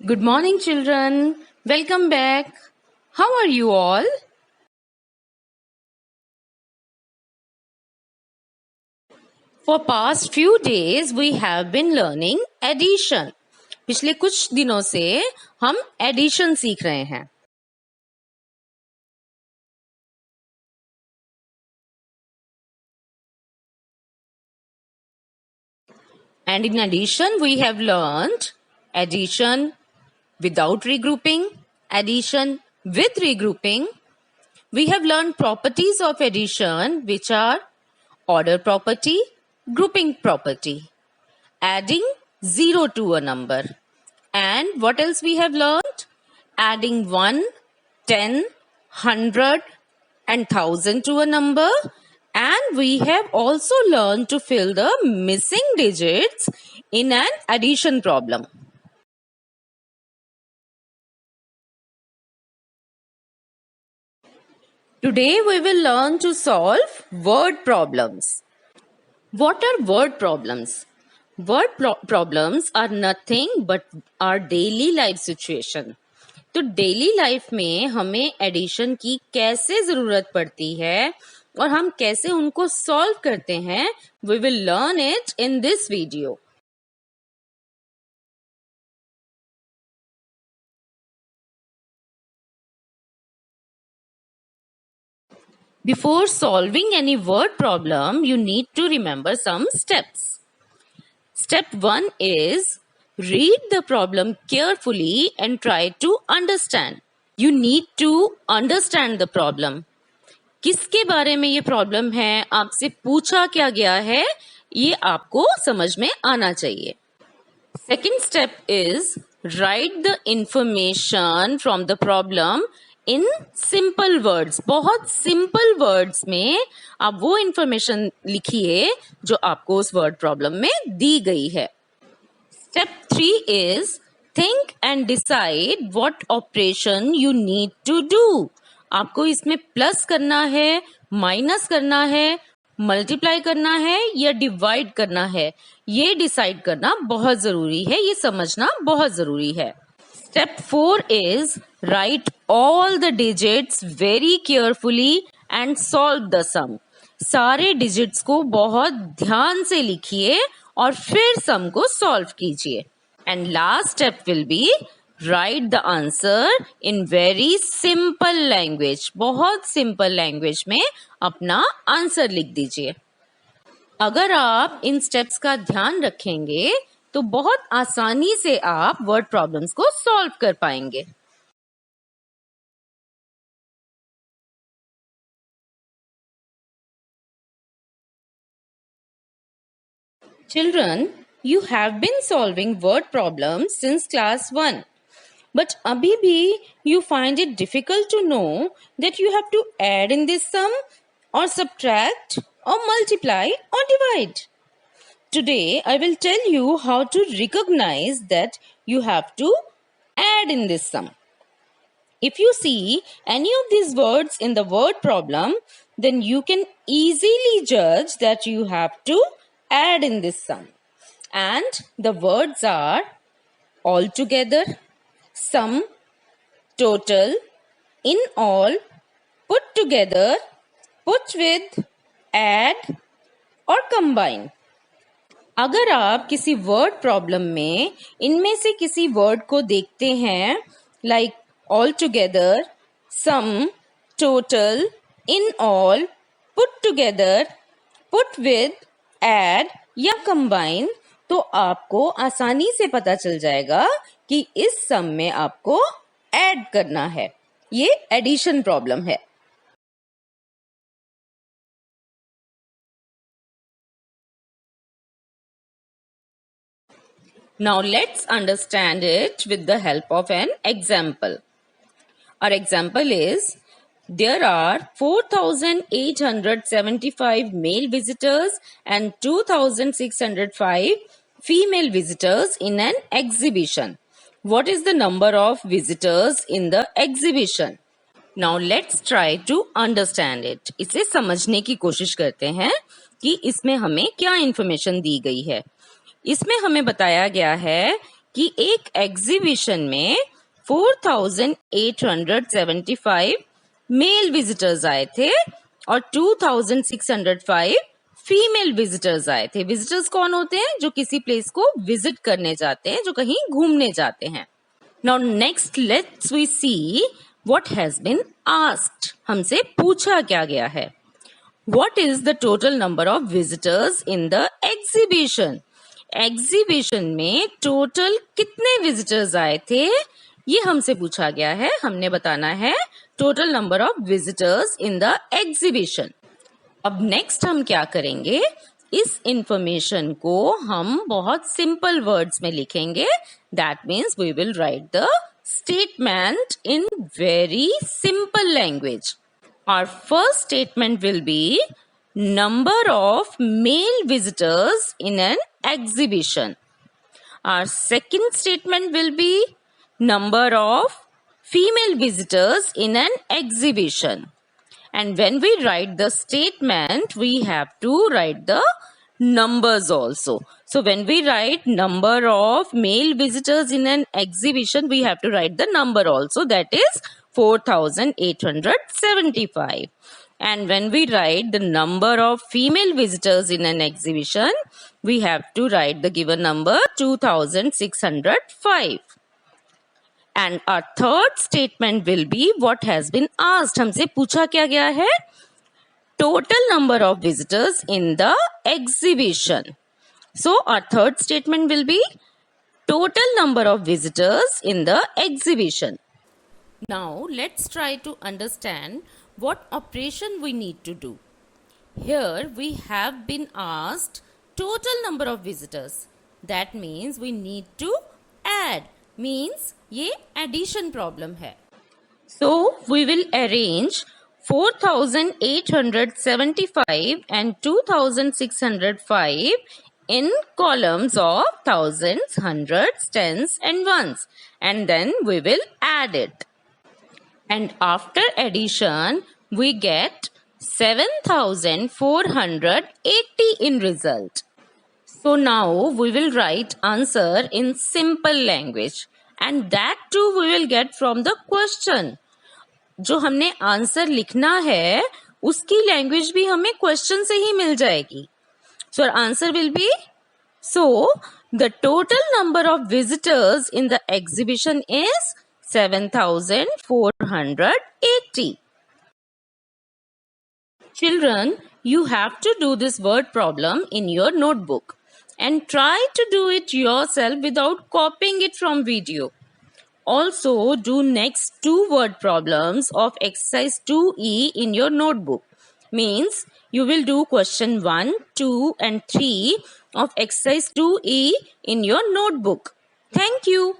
Good morning, children. Welcome back. How are you all? For past few days, we have been learning addition. पिछले कुछ दिनों से हम addition सीख रहे हैं. And in addition, we have learned addition without regrouping, addition with regrouping. We have learned properties of addition, which are order property, grouping property, adding 0 to a number. And what else we have learned? Adding 1, 10, 100 and 1000 to a number. And we have also learned to fill the missing digits in an addition problem. Today we will learn to solve word problems. What are word problems? Word problems are nothing but our daily life situation. तो daily life में हमें addition की कैसे जरूरत पड़ती है और हम कैसे उनको सॉल्व करते हैं, we will learn it in this video. Before solving any word problem, you need to remember some steps. Step 1 is read the problem carefully and try to understand. You need to understand the problem. किसके बारे में ये problem है, आपसे पूछा क्या गया है, ये आपको समझ में आना चाहिए. Second step is write the information from the problem in simple words. बहुत simple words में आप वो information लिखिए जो आपको उस word problem में दी गई है. Step 3 is think and decide what operation you need to do. आपको इसमें प्लस करना है, माइनस करना है, मल्टीप्लाई करना है या डिवाइड करना है, ये डिसाइड करना बहुत जरूरी है, ये समझना बहुत जरूरी है. Step 4 is write all the digits very carefully and solve the sum. सारे डिजिट्स को बहुत ध्यान से लिखिए और फिर सम को सॉल्व कीजिए. And last step will be right the answer in very simple language. बहुत सिंपल लैंग्वेज में अपना आंसर लिख दीजिए. अगर आप इन स्टेप्स का ध्यान रखेंगे तो बहुत आसानी से आप वर्ड प्रॉब्लम्स को सॉल्व कर पाएंगे. Children, you have been solving word problems since class 1. But abhi bhi you find it difficult to know that you have to add in this sum or subtract or multiply or divide. Today I will tell you how to recognize that you have to add in this sum. If you see any of these words in the word problem, then you can easily judge that you have to add in this sum. And the words are altogether, sum, total, in all, put together, put with, add और combine. अगर आप किसी word problem में इनमें से किसी word को देखते हैं, like all together, some, total, in all, put together, put with, add या कंबाइन, तो आपको आसानी से पता चल जाएगा कि इस सम में आपको ऐड करना है. ये एडिशन प्रॉब्लम है. Now let's understand it with the help of an example. Our example is, there are 4,875 male visitors and 2,605 female visitors in an exhibition. What is the number of visitors in the exhibition? Now let's try to understand it. इसे समझने की कोशिश करते हैं कि इसमें हमें क्या इंफॉर्मेशन दी गई है. इसमें हमें बताया गया है कि एक एग्जीबिशन में 4,875 मेल विजिटर्स आए थे और 2,605 फीमेल विजिटर्स आए थे। विजिटर्स कौन होते हैं? जो किसी प्लेस को विजिट करने जाते हैं, जो कहीं घूमने जाते हैं। Now next let's we see what has been asked. हमसे पूछा क्या गया है? What is the total number of visitors in the exhibition? Exhibition में टोटल कितने विजिटर्स आए थे, ये हमसे पूछा गया है। हमने बताना है total number of visitors in the exhibition. अब नेक्स्ट हम क्या करेंगे, इस इंफॉर्मेशन को हम बहुत सिंपल वर्ड्स में लिखेंगे। That means we will write the statement in very simple language. Our first statement will be number of male visitors in an exhibition. Our second statement will be number of female visitors in an exhibition. And when we write the statement, we have to write the numbers also. So when we write number of male visitors in an exhibition, we have to write the number also, that is 4,875. And when we write the number of female visitors in an exhibition, we have to write the given number 2,605. And our third statement will be what has been asked. हमसे पूछा क्या गया है? Total number of visitors in the exhibition. So our third statement will be total number of visitors in the exhibition. Now let's try to understand what operation we need to do. Here we have been asked total number of visitors. That means we need to add. Means ये addition problem है. So we will arrange 4,875 and 2,605 in columns of thousands, hundreds, tens and ones, and then we will add it. And after addition, we get 7,480 in result. So now we will write answer in simple language, and that too we will get from the question. जो हमने answer लिखना है उसकी language भी हमें question से ही मिल जाएगी. So our answer will be, so the total number of visitors in the exhibition is 7,480. Children, you have to do this word problem in your notebook and try to do it yourself without copying it from video. Also, do next 2 word problems of exercise 2E in your notebook. Means you will do question 1, 2 and 3 of exercise 2E in your notebook. Thank you.